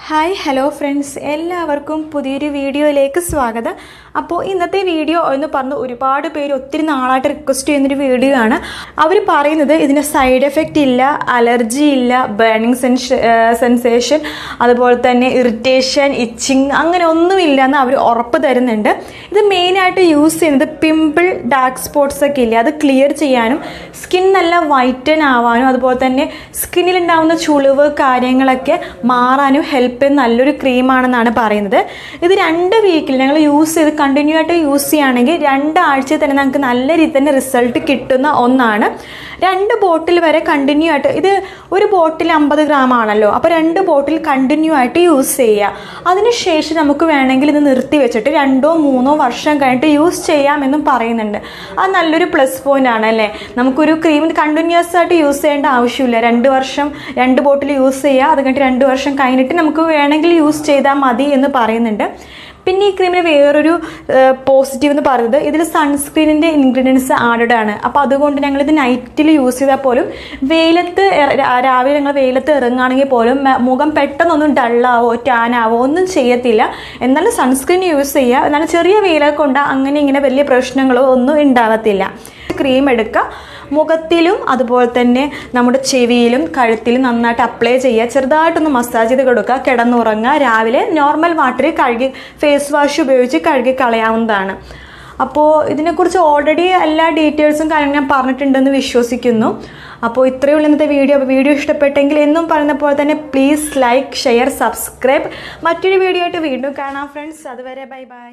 Hi hello friends, എല്ലാവർക്കും പുതിയൊരു വീഡിയോയിലേക്ക് സ്വാഗതം. അപ്പോൾ ഇന്നത്തെ വീഡിയോ എന്ന് പറഞ്ഞ് ഒരുപാട് പേര് ഒത്തിരി നാളായിട്ട് റിക്വസ്റ്റ് ചെയ്യുന്നൊരു വീഡിയോ ആണ്. അവർ പറയുന്നത് ഇതിന് സൈഡ് എഫക്റ്റ് ഇല്ല, അലർജി ഇല്ല, ബേണിംഗ് സെൻസേഷൻ, അതുപോലെ തന്നെ ഇറിറ്റേഷൻ, ഇച്ചിങ് അങ്ങനെ ഒന്നുമില്ല എന്ന് അവർ ഉറപ്പ് തരുന്നുണ്ട്. ഇത് മെയിനായിട്ട് യൂസ് ചെയ്യുന്നത് പിമ്പിൾ, ഡാർക്ക് സ്പോട്ട്സ് ഒക്കെ ഇല്ലേ, അത് ക്ലിയർ ചെയ്യാനും സ്കിൻ നല്ല വൈറ്റൻ ആവാനും അതുപോലെ തന്നെ സ്കിന്നിലുണ്ടാകുന്ന ചുളിവ് കാര്യങ്ങളൊക്കെ മാറാനും ഹെൽപ്പ് നല്ലൊരു ക്രീമാണെന്നാണ് പറയുന്നത്. ഇത് 2 വീക്കിൽ ഞങ്ങൾ യൂസ് ചെയ്ത് കണ്ടിന്യൂ ആയിട്ട് യൂസ് ചെയ്യുകയാണെങ്കിൽ 2 ആഴ്ചയിൽ തന്നെ നമുക്ക് നല്ല രീതിയിൽ തന്നെ റിസൾട്ട് കിട്ടുന്ന ഒന്നാണ്. 2 ബോട്ടിൽ വരെ കണ്ടിന്യൂ ആയിട്ട്, ഇത് ഒരു ബോട്ടിൽ 50 ഗ്രാം ആണല്ലോ, അപ്പോൾ 2 ബോട്ടിൽ കണ്ടിന്യൂ ആയിട്ട് യൂസ് ചെയ്യുക. അതിനുശേഷം നമുക്ക് വേണമെങ്കിൽ ഇത് നിർത്തി വെച്ചിട്ട് 2-3 വർഷം കഴിഞ്ഞിട്ട് യൂസ് ചെയ്യാമെന്നും പറയുന്നുണ്ട്. അത് നല്ലൊരു പ്ലസ് പോയിന്റ് ആണ് അല്ലേ. നമുക്കൊരു ക്രീം കണ്ടിന്യൂസ് ആയിട്ട് യൂസ് ചെയ്യേണ്ട ആവശ്യമില്ല. 2 വർഷം 2 ബോട്ടിൽ യൂസ് ചെയ്യുക, അത് കഴിഞ്ഞിട്ട് 2 വർഷം കഴിഞ്ഞിട്ട് നമുക്ക് വേണമെങ്കിൽ യൂസ് ചെയ്താൽ മതി എന്ന് പറയുന്നുണ്ട്. പിന്നെ ഈ ക്രീമിന് വേറൊരു പോസിറ്റീവ് എന്ന് പറയുന്നത് ഇതിൽ സൺസ്ക്രീനിൻ്റെ ഇൻഗ്രീഡിയൻസ് ആഡഡ് ആണ്. അപ്പോൾ അതുകൊണ്ട് ഞങ്ങളിത് നൈറ്റിൽ യൂസ് ചെയ്താൽ പോലും വെയിലത്ത് രാവിലെ ഞങ്ങൾ വെയിലത്ത് ഇറങ്ങുകയാണെങ്കിൽ പോലും മുഖം പെട്ടെന്നൊന്നും ഡള്ളാവോ ടാനാവോ ഒന്നും ചെയ്യത്തില്ല. എന്നാലും സൺസ്ക്രീൻ യൂസ് ചെയ്യുക, എന്നാലും ചെറിയ വെയിലൊക്കെ കൊണ്ട് അങ്ങനെ ഇങ്ങനെ വലിയ പ്രശ്നങ്ങളോ ഒന്നും ഉണ്ടാകത്തില്ല. ക്രീം എടുക്കുക, മുഖത്തിലും അതുപോലെ തന്നെ നമ്മുടെ ചെവിയിലും കഴുത്തിലും നന്നായിട്ട് അപ്ലൈ ചെയ്യുക, ചെറുതായിട്ടൊന്ന് മസാജ് ചെയ്ത് കൊടുക്കുക, കിടന്നുറങ്ങുക. രാവിലെ നോർമൽ വാട്ടറിൽ കഴുകി ഫേസ് വാഷ് ഉപയോഗിച്ച് കഴുകി കളയാവുന്നതാണ്. അപ്പോൾ ഇതിനെക്കുറിച്ച് ഓൾറെഡി എല്ലാ ഡീറ്റെയിൽസും കാര്യങ്ങളും ഞാൻ പറഞ്ഞിട്ടുണ്ടെന്ന് വിശ്വസിക്കുന്നു. അപ്പോൾ ഇത്രയേ ഉള്ളൂ ഇന്നത്തെ വീഡിയോ. അപ്പോൾ വീഡിയോ ഇഷ്ടപ്പെട്ടെങ്കിൽ എന്നും പറയുന്ന പോലെ തന്നെ പ്ലീസ് ലൈക്ക്, ഷെയർ, സബ്സ്ക്രൈബ്. മറ്റൊരു വീഡിയോ ആയിട്ട് വീണ്ടും കാണാം ഫ്രണ്ട്സ്. അതുവരെ ബൈ ബൈ.